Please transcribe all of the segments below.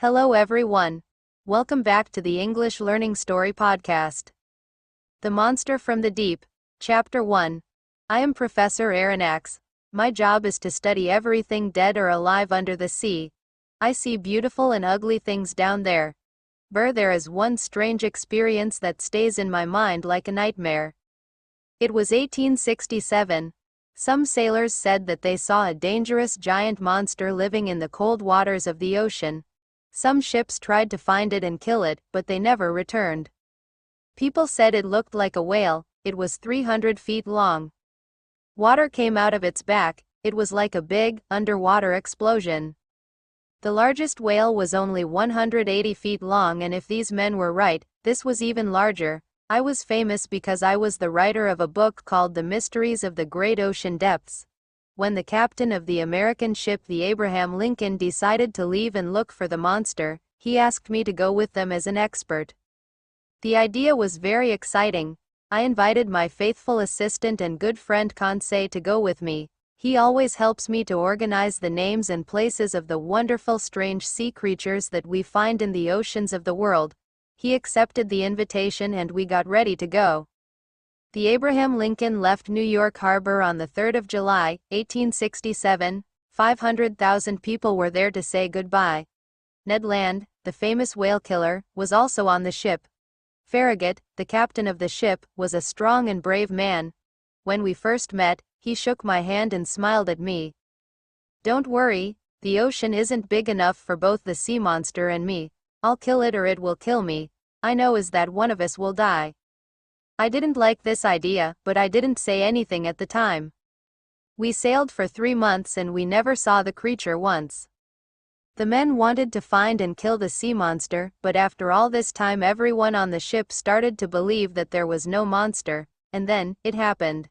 Hello everyone. Welcome back to the English Learning Story Podcast. The Monster from the Deep, Chapter 1. I am Professor Aronnax. My job is to study everything dead or alive under the sea. I see beautiful and ugly things down there. There is one strange experience that stays in my mind like a nightmare. It was 1867. Some sailors said that they saw a dangerous giant monster living in the cold waters of the ocean. Some ships tried to find it and kill it, but they never returned. People said it looked like a whale. It was 300 feet long. Water came out of its back. It was like a big, underwater explosion. The largest whale was only 180 feet long, and if these men were right, this was even larger. I was famous because I was the writer of a book called The Mysteries of the Great Ocean Depths. When the captain of the American ship the Abraham Lincoln decided to leave and look for the monster, he asked me to go with them as an expert. The idea was very exciting. I invited my faithful assistant and good friend Conseil to go with me. He always helps me to organize the names and places of the wonderful strange sea creatures that we find in the oceans of the world. He accepted the invitation and we got ready to go. The Abraham Lincoln left New York Harbor on the 3rd of July, 1867. 500,000 people were there to say goodbye. Ned Land, the famous whale killer, was also on the ship. Farragut, the captain of the ship, was a strong and brave man. When we first met, he shook my hand and smiled at me. "Don't worry, the ocean isn't big enough for both the sea monster and me. I'll kill it or it will kill me. I know is that one of us will die." I didn't like this idea, but I didn't say anything at the time. We sailed for 3 months and we never saw the creature once. The men wanted to find and kill the sea monster, but after all this time everyone on the ship started to believe that there was no monster, and then, it happened.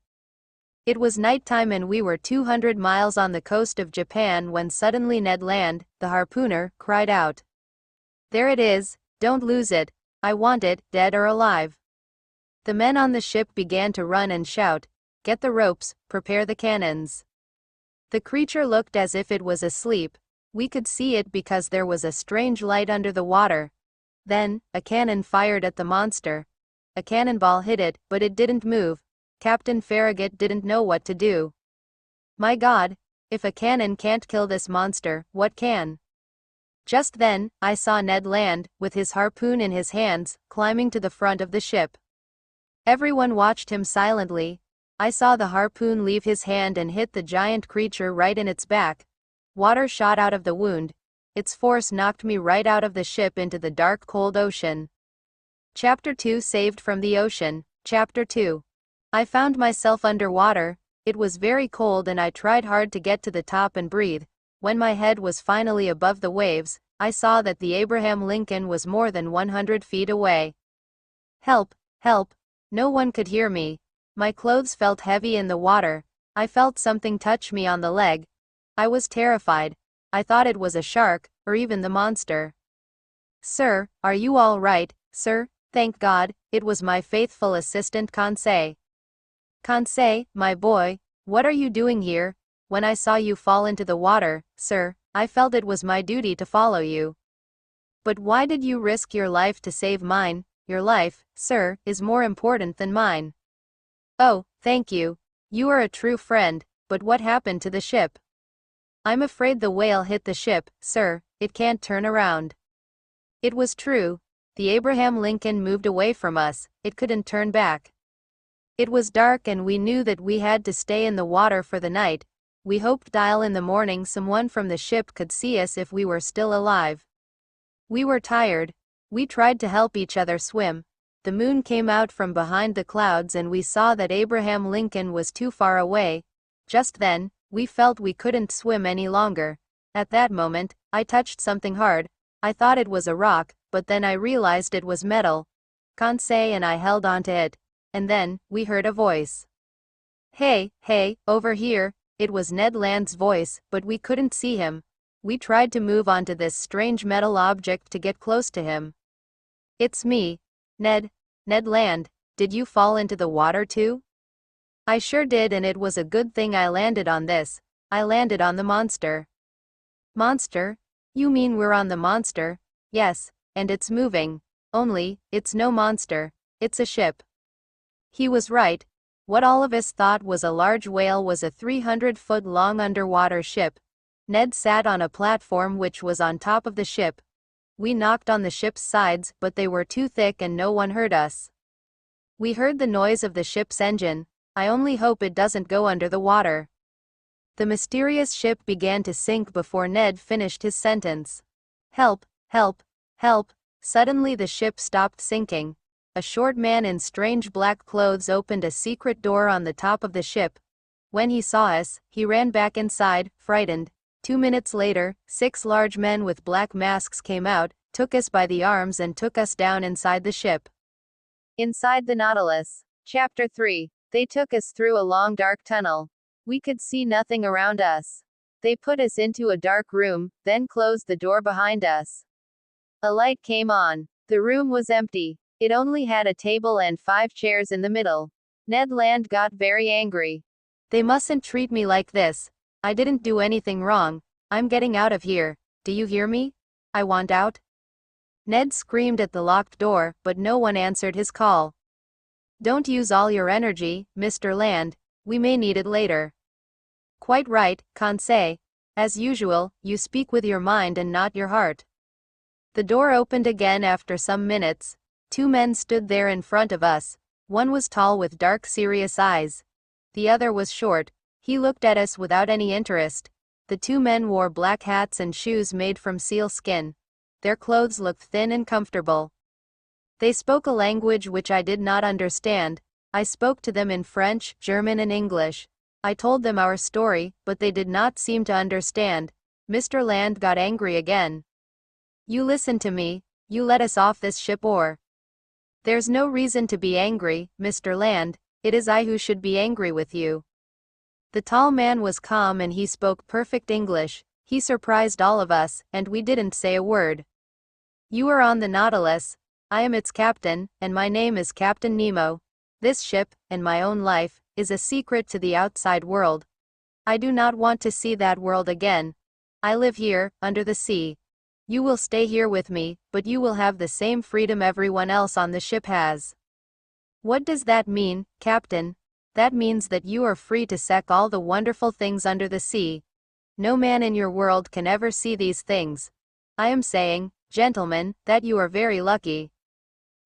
It was nighttime and we were 200 miles on the coast of Japan when suddenly Ned Land, the harpooner, cried out, "There it is, don't lose it. I want it, dead or alive." The men on the ship began to run and shout, "Get the ropes, prepare the cannons." The creature looked as if it was asleep. We could see it because there was a strange light under the water. Then, a cannon fired at the monster. A cannonball hit it, but it didn't move. Captain Farragut didn't know what to do. My God, if a cannon can't kill this monster, what can? Just then, I saw Ned Land, with his harpoon in his hands, climbing to the front of the ship. Everyone watched him silently. I saw the harpoon leave his hand and hit the giant creature right in its back. Water shot out of the wound. Its force knocked me right out of the ship into the dark cold ocean. Chapter 2 Saved from the Ocean, Chapter 2. I found myself underwater. It was very cold and I tried hard to get to the top and breathe. When my head was finally above the waves, I saw that the Abraham Lincoln was more than 100 feet away. Help, help. No one could hear me. My clothes felt heavy in the water. I felt something touch me on the leg. I was terrified. I thought it was a shark, or even the monster. "Sir, are you all right, sir?" "Thank God, it was my faithful assistant Conseil." "Conseil, my boy, what are you doing here? When I saw you fall into the water, sir, I felt it was my duty to follow you." "But why did you risk your life to save mine? Your life, sir, is more important than mine." "Oh, thank you. You are a true friend, but what happened to the ship?" "I'm afraid the whale hit the ship, sir. It can't turn around." It was true. The Abraham Lincoln moved away from us. It couldn't turn back. It was dark and we knew that we had to stay in the water for the night. We hoped in the morning someone from the ship could see us if we were still alive. We were tired. We tried to help each other swim. The moon came out from behind the clouds and we saw that Abraham Lincoln was too far away. Just then, we felt we couldn't swim any longer. At that moment, I touched something hard. I thought it was a rock, but then I realized it was metal. Conseil and I held onto it. And then, we heard a voice. "Hey, hey, over here." It was Ned Land's voice, but we couldn't see him. We tried to move onto this strange metal object to get close to him. "It's me. Ned Land, did you fall into the water too?" "I sure did, and it was a good thing I landed on this. I landed on the monster." "Monster? You mean we're on the monster? Yes, and it's moving. Only, it's no monster. It's a ship. He was right. What all of us thought was a large whale was a 300-foot-long underwater ship. Ned sat on a platform which was on top of the ship. We knocked on the ship's sides, but they were too thick and no one heard us. We heard the noise of the ship's engine. I only hope it doesn't go under the water. The mysterious ship began to sink before Ned finished his sentence. Help, help, help. Suddenly the ship stopped sinking. A short man in strange black clothes opened a secret door on the top of the ship. When he saw us, he ran back inside, frightened. 2 minutes later, 6 large men with black masks came out, took us by the arms and took us down inside the ship. Inside the Nautilus. Chapter 3. They took us through a long dark tunnel. We could see nothing around us. They put us into a dark room, then closed the door behind us. A light came on. The room was empty. It only had a table and 5 chairs in the middle. Ned Land got very angry. They mustn't treat me like this. I didn't do anything wrong. I'm getting out of here. Do you hear me? I want out. Ned screamed at the locked door, but no one answered his call. Don't use all your energy, Mr. Land. We may need it later. Quite right, Conseil. As usual, you speak with your mind and not your heart. The door opened again after some minutes. 2 men stood there in front of us. One was tall with dark serious eyes. The other was short. He looked at us without any interest. The 2 men wore black hats and shoes made from seal skin. Their clothes looked thin and comfortable. They spoke a language which I did not understand. I spoke to them in French, German and English. I told them our story, but they did not seem to understand. Mr. Land got angry again. You listen to me. You let us off this ship or... There's no reason to be angry, Mr. Land. It is I who should be angry with you. The tall man was calm and he spoke perfect English. He surprised all of us, and we didn't say a word. You are on the Nautilus. I am its captain, and my name is Captain Nemo. This ship, and my own life, is a secret to the outside world. I do not want to see that world again. I live here, under the sea. You will stay here with me, but you will have the same freedom everyone else on the ship has. What does that mean, Captain? That means that you are free to see all the wonderful things under the sea. No man in your world can ever see these things. I am saying, gentlemen, that you are very lucky.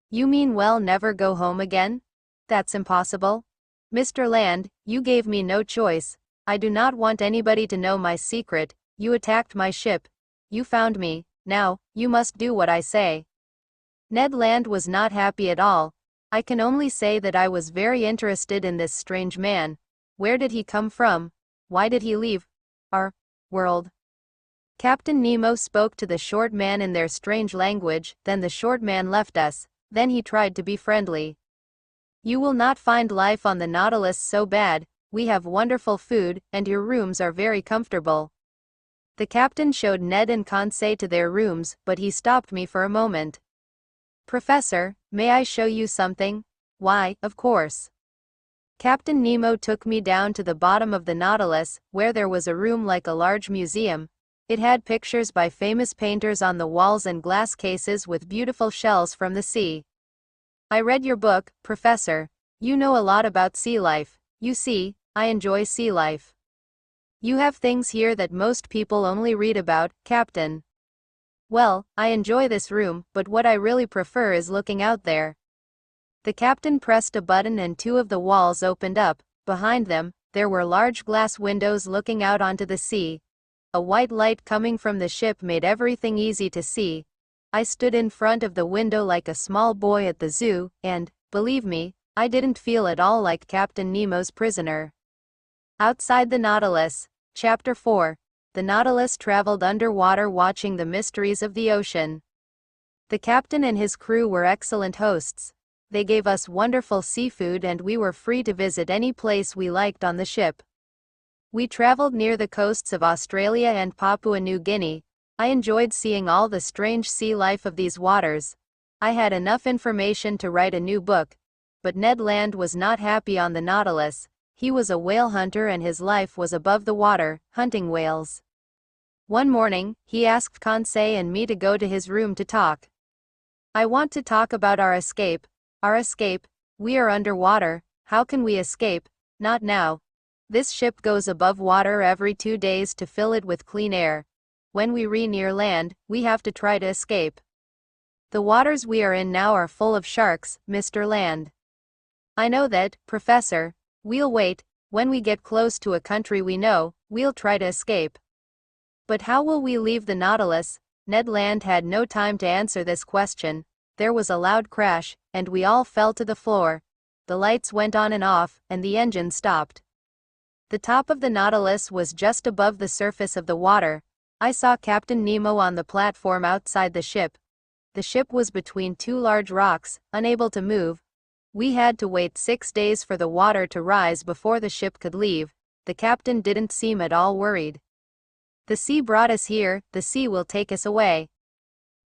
You mean we'll never go home again? That's impossible. Mr. Land, you gave me no choice. I do not want anybody to know my secret. You attacked my ship. You found me. Now, you must do what I say. Ned Land was not happy at all. I can only say that I was very interested in this strange man. Where did he come from? Why did he leave our world? Captain Nemo spoke to the short man in their strange language, then the short man left us. Then he tried to be friendly. You will not find life on the Nautilus so bad. We have wonderful food, and your rooms are very comfortable. The captain showed Ned and Conseil to their rooms, but he stopped me for a moment. Professor, may I show you something? Why, of course. Captain Nemo took me down to the bottom of the Nautilus, where there was a room like a large museum. It had pictures by famous painters on the walls and glass cases with beautiful shells from the sea. I read your book, Professor. You know a lot about sea life. You see, I enjoy sea life. You have things here that most people only read about, Captain. Well, I enjoy this room, but what I really prefer is looking out there. The captain pressed a button and 2 of the walls opened up. Behind them, there were large glass windows looking out onto the sea. A white light coming from the ship made everything easy to see. I stood in front of the window like a small boy at the zoo, and, believe me, I didn't feel at all like Captain Nemo's prisoner. Outside the Nautilus. Chapter 4. The Nautilus traveled underwater watching the mysteries of the ocean. The captain and his crew were excellent hosts. They gave us wonderful seafood and we were free to visit any place we liked on the ship. We traveled near the coasts of Australia and Papua New Guinea. I enjoyed seeing all the strange sea life of these waters. I had enough information to write a new book. But Ned Land was not happy on the Nautilus. He was a whale hunter and his life was above the water, hunting whales. One morning, he asked Conseil and me to go to his room to talk. I want to talk about our escape. Our escape? We are underwater. How can we escape? Not now. This ship goes above water every 2 days to fill it with clean air. When we re-near land, we have to try to escape. The waters we are in now are full of sharks, Mr. Land. I know that, Professor. We'll wait. When we get close to a country we know, we'll try to escape. But how will we leave the Nautilus? Ned Land had no time to answer this question. There was a loud crash, and we all fell to the floor. The lights went on and off, and the engine stopped. The top of the Nautilus was just above the surface of the water. I saw Captain Nemo on the platform outside the ship. The ship was between two large rocks, unable to move. We had to wait 6 days for the water to rise before the ship could leave. The captain didn't seem at all worried. The sea brought us here, the sea will take us away.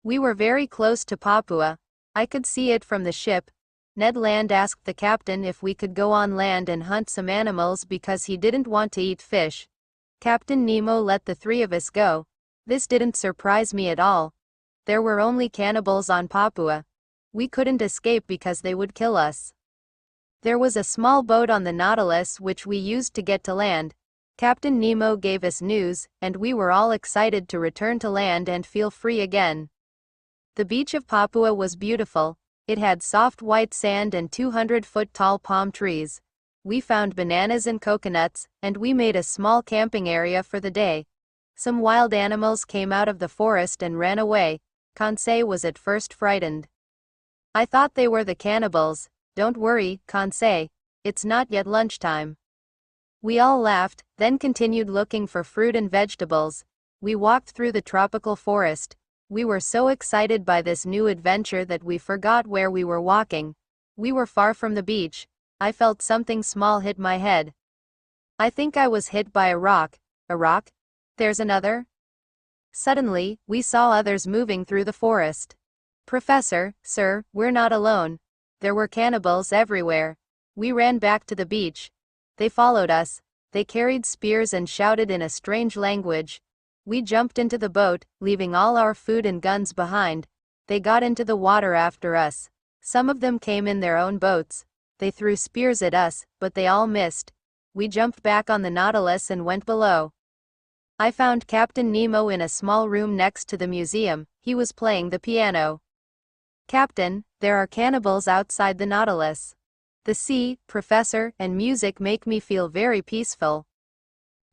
We were very close to Papua. I could see it from the ship. Ned Land asked the captain if we could go on land and hunt some animals because he didn't want to eat fish. Captain Nemo let the 3 of us go. This didn't surprise me at all. There were only cannibals on Papua. We couldn't escape because they would kill us. There was a small boat on the Nautilus which we used to get to land. Captain Nemo gave us news, and we were all excited to return to land and feel free again. The beach of Papua was beautiful. It had soft white sand and 200-foot-tall palm trees. We found bananas and coconuts, and we made a small camping area for the day. Some wild animals came out of the forest and ran away. Conseil was at first frightened. I thought they were the cannibals. Don't worry, Conseil. It's not yet lunchtime. We all laughed, then continued looking for fruit and vegetables. We walked through the tropical forest. We were so excited by this new adventure that we forgot where we were walking. We were far from the beach. I felt something small hit my head. I think I was hit by a rock. A rock? There's another? Suddenly, we saw others moving through the forest. Professor, sir, we're not alone. There were cannibals everywhere. We ran back to the beach. They followed us. They carried spears and shouted in a strange language. We jumped into the boat, leaving all our food and guns behind. They got into the water after us. Some of them came in their own boats. They threw spears at us, but they all missed. We jumped back on the Nautilus and went below. I found Captain Nemo in a small room next to the museum. He was playing the piano. Captain, there are cannibals outside the Nautilus. The sea, Professor, and music make me feel very peaceful.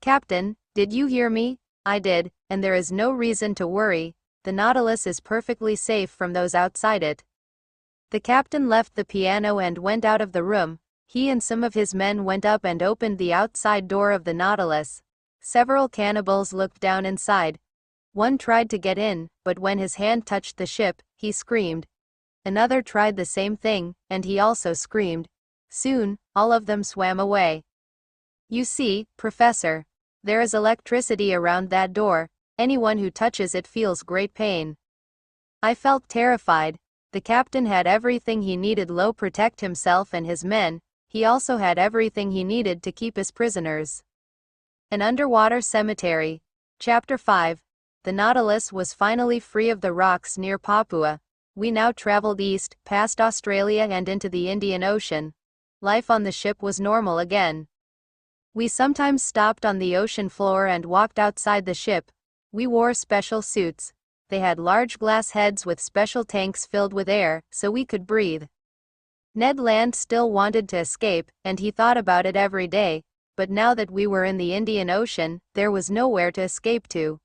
Captain, did you hear me? I did, and there is no reason to worry. The Nautilus is perfectly safe from those outside it. The captain left the piano and went out of the room. He and some of his men went up and opened the outside door of the Nautilus. Several cannibals looked down inside. One tried to get in, but when his hand touched the ship, he screamed. Another tried the same thing, and he also screamed. Soon, all of them swam away. You see, Professor, there is electricity around that door. Anyone who touches it feels great pain. I felt terrified. The captain had everything he needed to protect himself and his men. He also had everything he needed to keep his prisoners. An underwater cemetery. Chapter 5. The Nautilus was finally free of the rocks near Papua. We now traveled east, past Australia and into the Indian Ocean. Life on the ship was normal again. We sometimes stopped on the ocean floor and walked outside the ship. We wore special suits. They had large glass heads with special tanks filled with air, so we could breathe. Ned Land still wanted to escape, and he thought about it every day, but now that we were in the Indian Ocean, there was nowhere to escape to.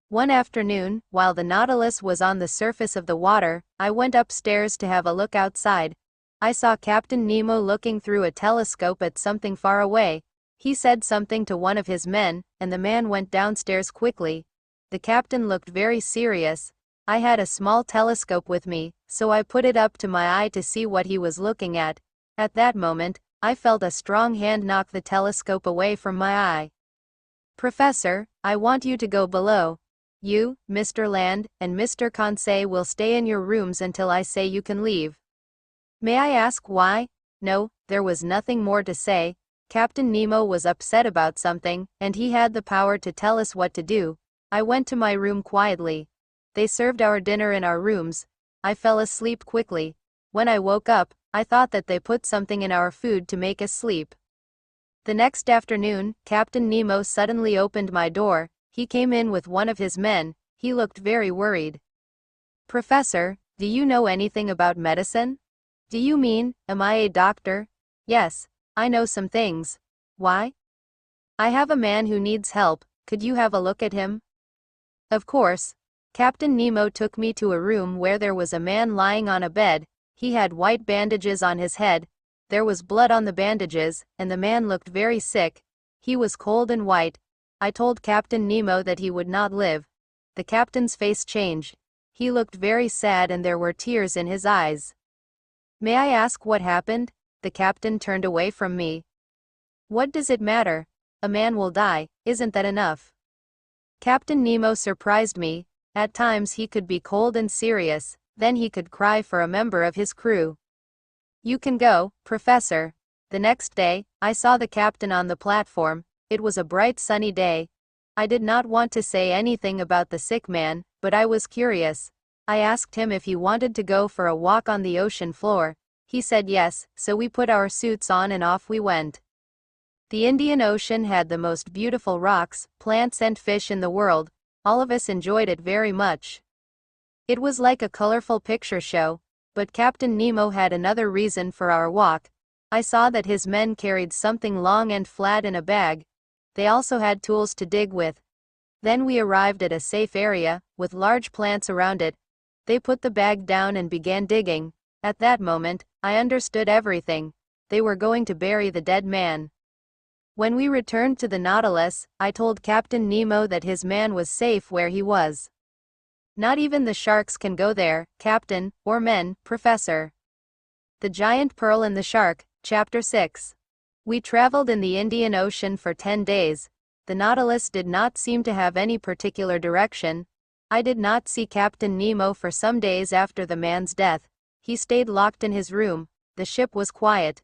One afternoon, while the Nautilus was on the surface of the water, I went upstairs to have a look outside. I saw Captain Nemo looking through a telescope at something far away. He said something to one of his men, and the man went downstairs quickly. The captain looked very serious. I had a small telescope with me, so I put it up to my eye to see what he was looking at. At that moment, I felt a strong hand knock the telescope away from my eye. Professor, I want you to go below. You, Mr. Land, and Mr. Conseil will stay in your rooms until I say you can leave. May I ask why? No, there was nothing more to say. Captain Nemo was upset about something, and he had the power to tell us what to do. I went to my room quietly. They served our dinner in our rooms. I fell asleep quickly. When I woke up, I thought that they put something in our food to make us sleep. The next afternoon, Captain Nemo suddenly opened my door. He came in with one of his men. He looked very worried. "Professor, do you know anything about medicine?" "Do you mean, am I a doctor?" "Yes, I know some things." "Why?" "I have a man who needs help. Could you have a look at him?" Of course. Captain Nemo took me to a room where there was a man lying on a bed. He had white bandages on his head. There was blood on the bandages, and the man looked very sick. He was cold and white. I told Captain Nemo that he would not live. The captain's face changed. He looked very sad and there were tears in his eyes. "May I ask what happened?" The captain turned away from me. "What does it matter? A man will die, isn't that enough?" Captain Nemo surprised me. At times he could be cold and serious, then he could cry for a member of his crew. "You can go, Professor." The next day, I saw the captain on the platform. It was a bright sunny day. I did not want to say anything about the sick man, but I was curious. I asked him if he wanted to go for a walk on the ocean floor. He said yes, so we put our suits on and off we went. The Indian Ocean had the most beautiful rocks, plants and fish in the world. All of us enjoyed it very much. It was like a colorful picture show, but Captain Nemo had another reason for our walk. I saw that his men carried something long and flat in a bag. They also had tools to dig with. Then we arrived at a safe area, with large plants around it. They put the bag down and began digging. At that moment, I understood everything. They were going to bury the dead man. When we returned to the Nautilus, I told Captain Nemo that his man was safe where he was. "Not even the sharks can go there, Captain, or men, Professor." The Giant Pearl and the Shark, Chapter 6. We traveled in the Indian Ocean for 10 days. The Nautilus did not seem to have any particular direction. I did not see Captain Nemo for some days after the man's death. He stayed locked in his room. The ship was quiet.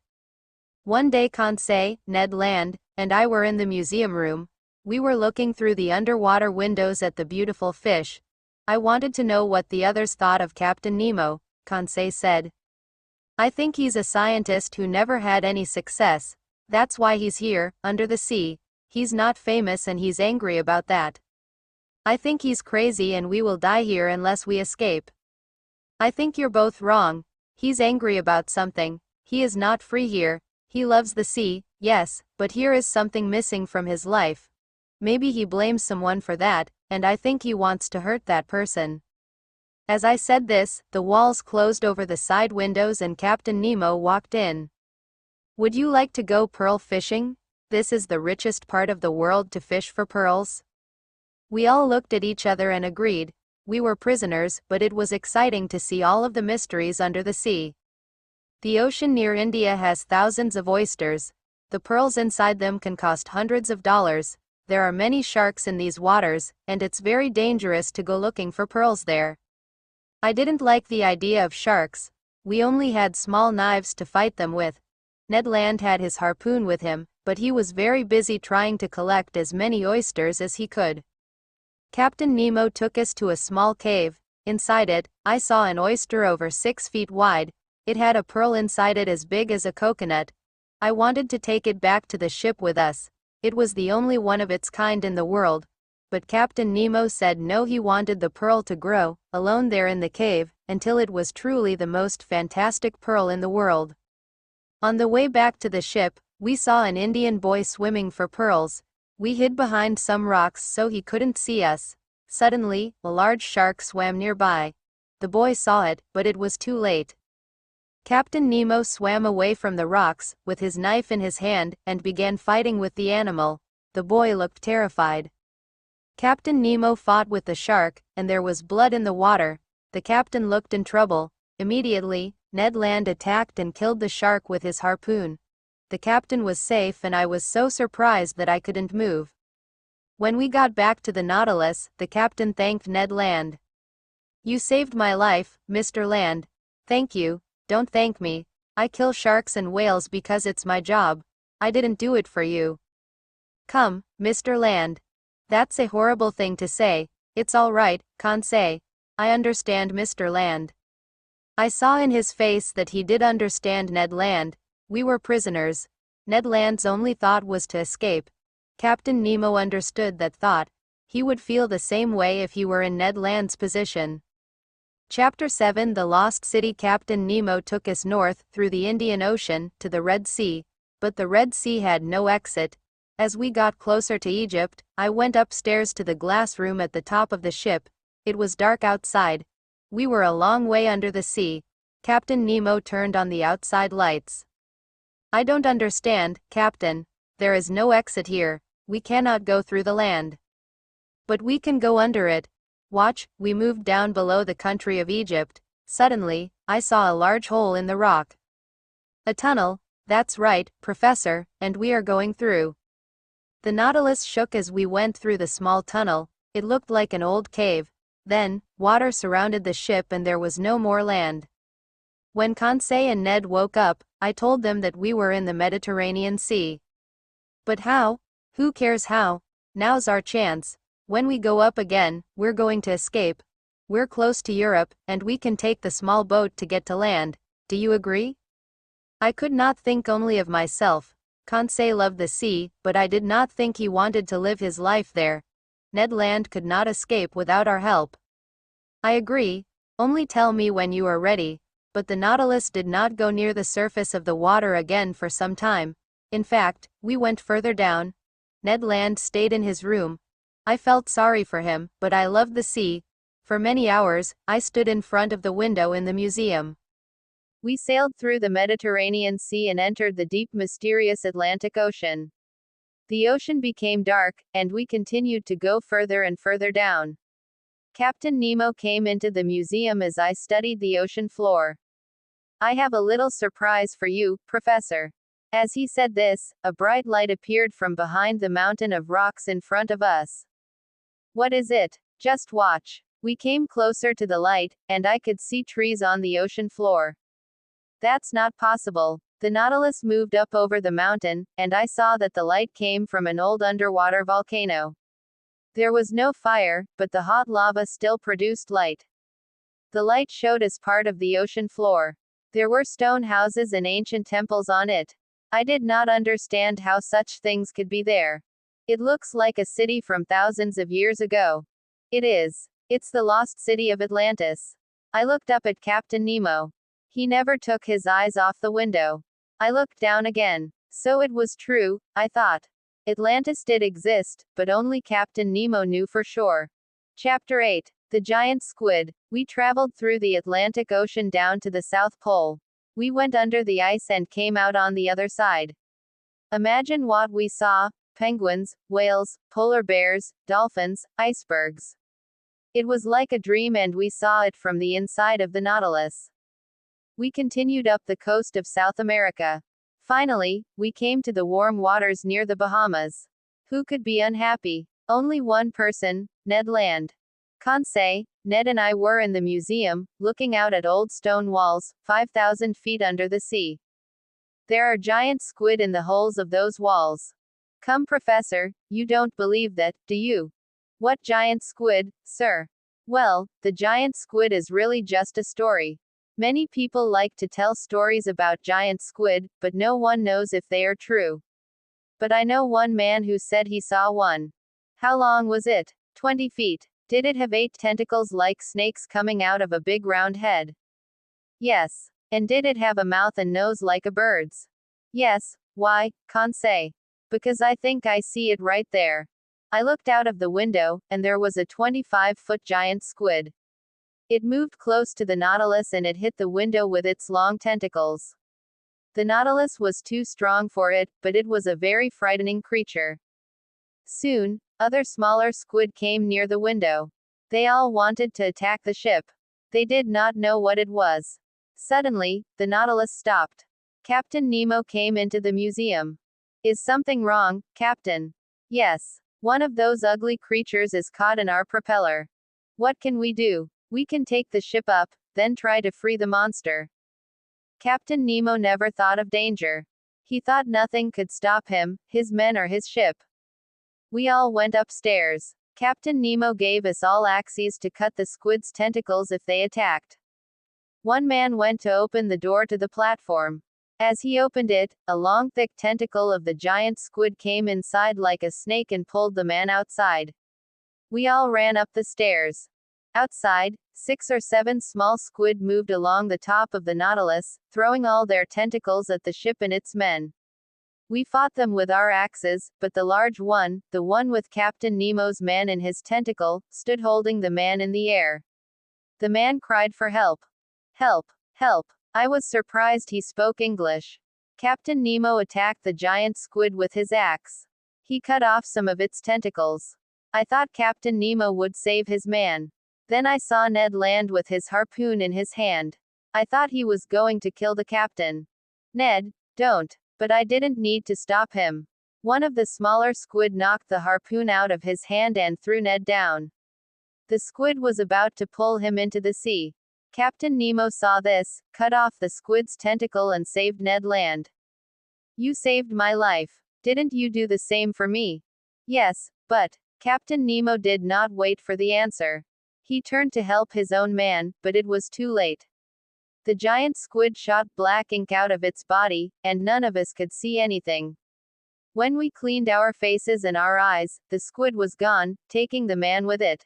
One day Conseil, Ned Land, and I were in the museum room. We were looking through the underwater windows at the beautiful fish. "I wanted to know what the others thought of Captain Nemo," Conseil said. "I think he's a scientist who never had any success. That's why he's here, under the sea. He's not famous and he's angry about that. I think he's crazy and we will die here unless we escape." "I think you're both wrong. He's angry about something. He is not free here. He loves the sea, yes, but here is something missing from his life. Maybe he blames someone for that, and I think he wants to hurt that person." As I said this, the walls closed over the side windows and Captain Nemo walked in. "Would you like to go pearl fishing? This is the richest part of the world to fish for pearls." We all looked at each other and agreed. We were prisoners, but it was exciting to see all of the mysteries under the sea. The ocean near India has thousands of oysters. The pearls inside them can cost hundreds of dollars. There are many sharks in these waters, and it's very dangerous to go looking for pearls there. I didn't like the idea of sharks. We only had small knives to fight them with. Ned Land had his harpoon with him, but he was very busy trying to collect as many oysters as he could. Captain Nemo took us to a small cave. Inside it, I saw an oyster over 6 feet wide. It had a pearl inside it as big as a coconut. I wanted to take it back to the ship with us. It was the only one of its kind in the world. But Captain Nemo said no, he wanted the pearl to grow, alone there in the cave, until it was truly the most fantastic pearl in the world. On the way back to the ship, we saw an Indian boy swimming for pearls. We hid behind some rocks so he couldn't see us. Suddenly, a large shark swam nearby. The boy saw it, but it was too late. Captain Nemo swam away from the rocks, with his knife in his hand, and began fighting with the animal. The boy looked terrified. Captain Nemo fought with the shark, and there was blood in the water. The captain looked in trouble. Immediately, Ned Land attacked and killed the shark with his harpoon. The captain was safe and I was so surprised that I couldn't move. When we got back to the Nautilus, the captain thanked Ned Land. "You saved my life, Mr. Land." "Thank you. Don't thank me. I kill sharks and whales because it's my job. I didn't do it for you." "Come, Mr. Land." That's a horrible thing to say. It's all right, Conseil. I understand Mr. Land. I saw in his face that he did understand Ned Land. We were prisoners. Ned Land's only thought was to escape. Captain Nemo understood that thought. He would feel the same way if he were in Ned Land's position. Chapter 7 The Lost City. Captain Nemo took us north, through the Indian Ocean, to the Red Sea. But the Red Sea had no exit. As we got closer to Egypt, I went upstairs to the glass room at the top of the ship. It was dark outside. We were a long way under the sea. Captain Nemo turned on the outside lights. I don't understand, Captain. There is no exit here. We cannot go through the land. But we can go under it. Watch. We moved down below the country of Egypt. Suddenly, I saw a large hole in the rock. A tunnel. That's right, Professor, and we are going through. The Nautilus shook as we went through the small tunnel. It looked like an old cave. Then, water surrounded the ship and there was no more land. When Conseil and Ned woke up, I told them that we were in the Mediterranean Sea. But how? Who cares how? Now's our chance. When we go up again, we're going to escape. We're close to Europe, and we can take the small boat to get to land. Do you agree? I could not think only of myself. Conseil loved the sea, but I did not think he wanted to live his life there. Ned Land could not escape without our help. I agree. Only tell me when you are ready. But the Nautilus did not go near the surface of the water again for some time. In fact, we went further down. Ned Land stayed in his room. I felt sorry for him, but I loved the sea. For many hours, I stood in front of the window in the museum. We sailed through the Mediterranean Sea and entered the deep, mysterious Atlantic Ocean. The ocean became dark, and we continued to go further and further down. Captain Nemo came into the museum as I studied the ocean floor. I have a little surprise for you, Professor. As he said this, a bright light appeared from behind the mountain of rocks in front of us. What is it? Just watch. We came closer to the light, and I could see trees on the ocean floor. That's not possible. The Nautilus moved up over the mountain, and I saw that the light came from an old underwater volcano. There was no fire, but the hot lava still produced light. The light showed as part of the ocean floor. There were stone houses and ancient temples on it. I did not understand how such things could be there. It looks like a city from thousands of years ago. It is. It's the lost city of Atlantis. I looked up at Captain Nemo. He never took his eyes off the window. I looked down again. So it was true, I thought. Atlantis did exist, but only Captain Nemo knew for sure. Chapter 8. The Giant Squid. We traveled through the Atlantic Ocean down to the South Pole. We went under the ice and came out on the other side. Imagine what we saw: penguins, whales, polar bears, dolphins, icebergs. It was like a dream, and we saw it from the inside of the Nautilus. We continued up the coast of South America. Finally, we came to the warm waters near the Bahamas. Who could be unhappy? Only one person, Ned Land. Conseil, Ned and I were in the museum, looking out at old stone walls, 5,000 feet under the sea. There are giant squid in the holes of those walls. Come, Professor, you don't believe that, do you? What giant squid, sir? Well, the giant squid is really just a story. Many people like to tell stories about giant squid, but no one knows if they are true. But I know one man who said he saw one. How long was it? 20 feet. Did it have 8 tentacles like snakes coming out of a big round head? Yes. And did it have a mouth and nose like a bird's? Yes. Why, Conseil? Because I think I see it right there. I looked out of the window, and there was a 25-foot giant squid. It moved close to the Nautilus and it hit the window with its long tentacles. The Nautilus was too strong for it, but it was a very frightening creature. Soon, other smaller squid came near the window. They all wanted to attack the ship. They did not know what it was. Suddenly, the Nautilus stopped. Captain Nemo came into the museum. Is something wrong, Captain? Yes. One of those ugly creatures is caught in our propeller. What can we do? We can take the ship up, then try to free the monster. Captain Nemo never thought of danger. He thought nothing could stop him, his men or his ship. We all went upstairs. Captain Nemo gave us all axes to cut the squid's tentacles if they attacked. One man went to open the door to the platform. As he opened it, a long thick tentacle of the giant squid came inside like a snake and pulled the man outside. We all ran up the stairs. Outside, 6 or 7 small squid moved along the top of the Nautilus, throwing all their tentacles at the ship and its men. We fought them with our axes, but the large one, the one with Captain Nemo's man in his tentacle, stood holding the man in the air. The man cried for help. Help! Help! I was surprised he spoke English. Captain Nemo attacked the giant squid with his axe. He cut off some of its tentacles. I thought Captain Nemo would save his man. Then I saw Ned land with his harpoon in his hand. I thought he was going to kill the captain. Ned, don't. But I didn't need to stop him. One of the smaller squid knocked the harpoon out of his hand and threw Ned down. The squid was about to pull him into the sea. Captain Nemo saw this, cut off the squid's tentacle and saved Ned Land. You saved my life. Didn't you do the same for me? Yes, but Captain Nemo did not wait for the answer. He turned to help his own man, but it was too late. The giant squid shot black ink out of its body, and none of us could see anything. When we cleaned our faces and our eyes, the squid was gone, taking the man with it.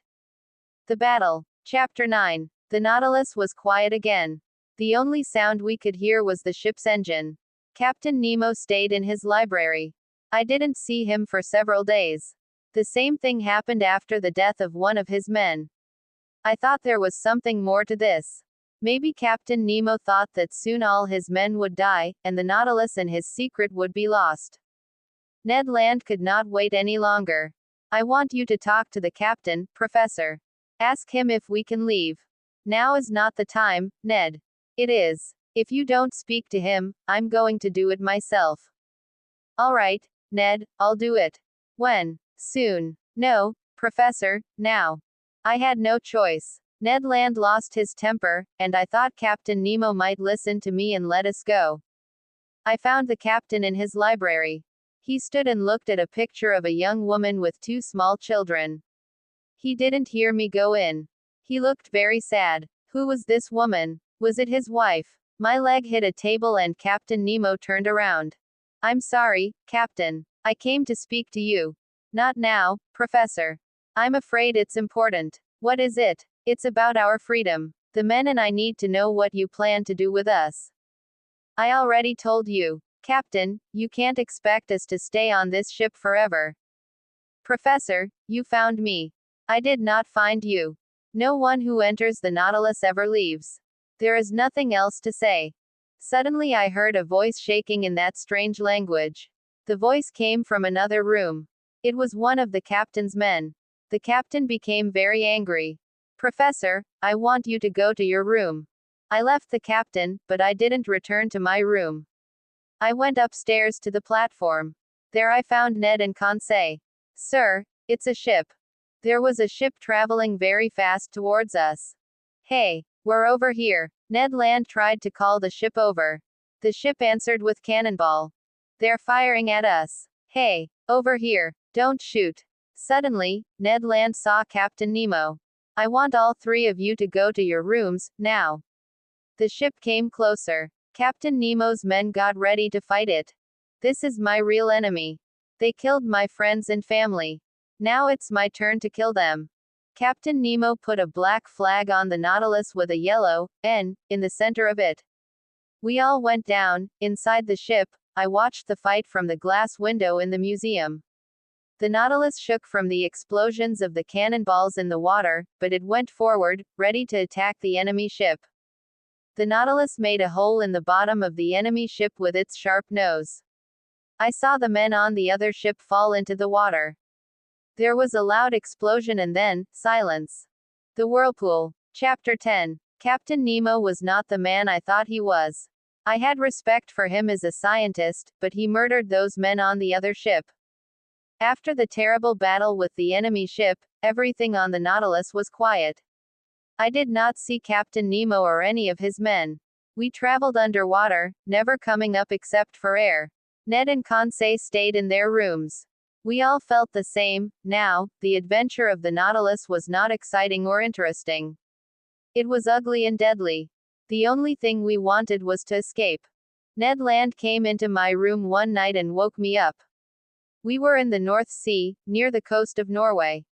The Battle. Chapter 9. The Nautilus was quiet again. The only sound we could hear was the ship's engine. Captain Nemo stayed in his library. I didn't see him for several days. The same thing happened after the death of one of his men. I thought there was something more to this. Maybe Captain Nemo thought that soon all his men would die, and the Nautilus and his secret would be lost. Ned Land could not wait any longer. I want you to talk to the captain, Professor. Ask him if we can leave. Now is not the time, Ned. It is. If you don't speak to him, I'm going to do it myself. All right, Ned, I'll do it. When? Soon. No, Professor, now. I had no choice. Ned Land lost his temper, and I thought Captain Nemo might listen to me and let us go. I found the captain in his library. He stood and looked at a picture of a young woman with 2 small children. He didn't hear me go in. He looked very sad. Who was this woman? Was it his wife? My leg hit a table and Captain Nemo turned around. I'm sorry, Captain. I came to speak to you. Not now, Professor. I'm afraid it's important. What is it? It's about our freedom. The men and I need to know what you plan to do with us. I already told you. Captain, you can't expect us to stay on this ship forever. Professor, you found me. I did not find you. No one who enters the Nautilus ever leaves. There is nothing else to say. Suddenly I heard a voice shaking in that strange language. The voice came from another room. It was one of the captain's men. The captain became very angry. Professor, I want you to go to your room. I left the captain, but I didn't return to my room. I went upstairs to the platform. There I found Ned and Conseil. Sir, it's a ship. There was a ship traveling very fast towards us. Hey, we're over here. Ned Land tried to call the ship over. The ship answered with cannonball. They're firing at us. Hey, over here, don't shoot. Suddenly, Ned Land saw Captain Nemo. I want all 3 of you to go to your rooms, now. The ship came closer. Captain Nemo's men got ready to fight it. This is my real enemy. They killed my friends and family. Now it's my turn to kill them. Captain Nemo put a black flag on the Nautilus with a yellow N in the center of it. We all went down. Inside the ship, I watched the fight from the glass window in the museum. The Nautilus shook from the explosions of the cannonballs in the water, but it went forward, ready to attack the enemy ship. The Nautilus made a hole in the bottom of the enemy ship with its sharp nose. I saw the men on the other ship fall into the water. There was a loud explosion and then, silence. The Whirlpool. Chapter 10. Captain Nemo was not the man I thought he was. I had respect for him as a scientist, but he murdered those men on the other ship. After the terrible battle with the enemy ship, everything on the Nautilus was quiet. I did not see Captain Nemo or any of his men. We traveled underwater, never coming up except for air. Ned and Conseil stayed in their rooms. We all felt the same. Now, the adventure of the Nautilus was not exciting or interesting. It was ugly and deadly. The only thing we wanted was to escape. Ned Land came into my room one night and woke me up. We were in the North Sea, near the coast of Norway.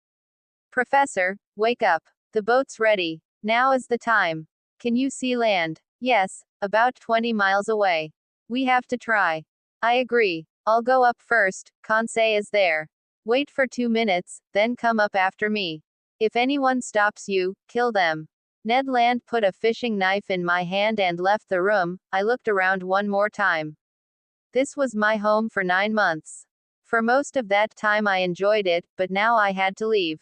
Professor, wake up. The boat's ready. Now is the time. Can you see land? Yes, about 20 miles away. We have to try. I agree. I'll go up first. Conseil is there. Wait for 2 minutes, then come up after me. If anyone stops you, kill them. Ned Land put a fishing knife in my hand and left the room. I looked around one more time. This was my home for 9 months. For most of that time I enjoyed it, but now I had to leave.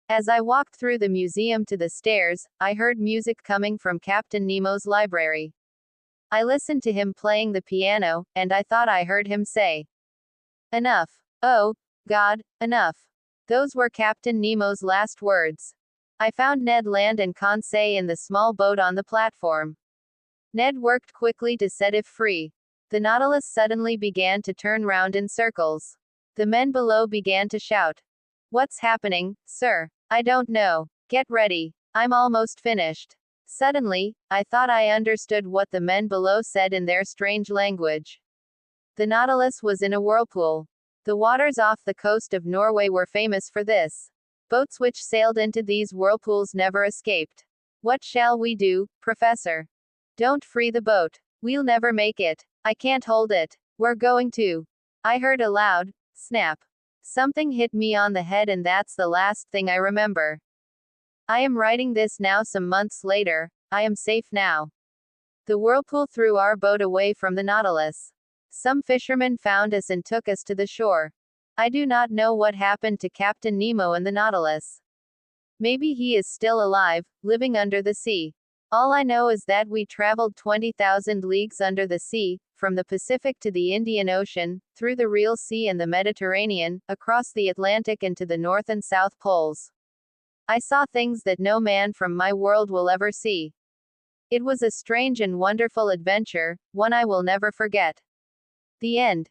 As I walked through the museum to the stairs, I heard music coming from Captain Nemo's library. I listened to him playing the piano, and I thought I heard him say, "Enough. Oh, God, enough." Those were Captain Nemo's last words. I found Ned Land and Conseil in the small boat on the platform. Ned worked quickly to set it free. The Nautilus suddenly began to turn round in circles. The men below began to shout, "What's happening, sir?" "I don't know. Get ready. I'm almost finished." Suddenly, I thought I understood what the men below said in their strange language. The Nautilus was in a whirlpool. The waters off the coast of Norway were famous for this. Boats which sailed into these whirlpools never escaped. "What shall we do, Professor?" "Don't free the boat. We'll never make it. I can't hold it. We're going to." I heard a loud snap. Something hit me on the head, and that's the last thing I remember. I am writing this now some months later. I am safe now. The whirlpool threw our boat away from the Nautilus. Some fishermen found us and took us to the shore. I do not know what happened to Captain Nemo and the Nautilus. Maybe he is still alive, living under the sea. All I know is that we traveled 20,000 leagues under the sea, from the Pacific to the Indian Ocean, through the Real Sea and the Mediterranean, across the Atlantic and to the North and South Poles. I saw things that no man from my world will ever see. It was a strange and wonderful adventure, one I will never forget. The end.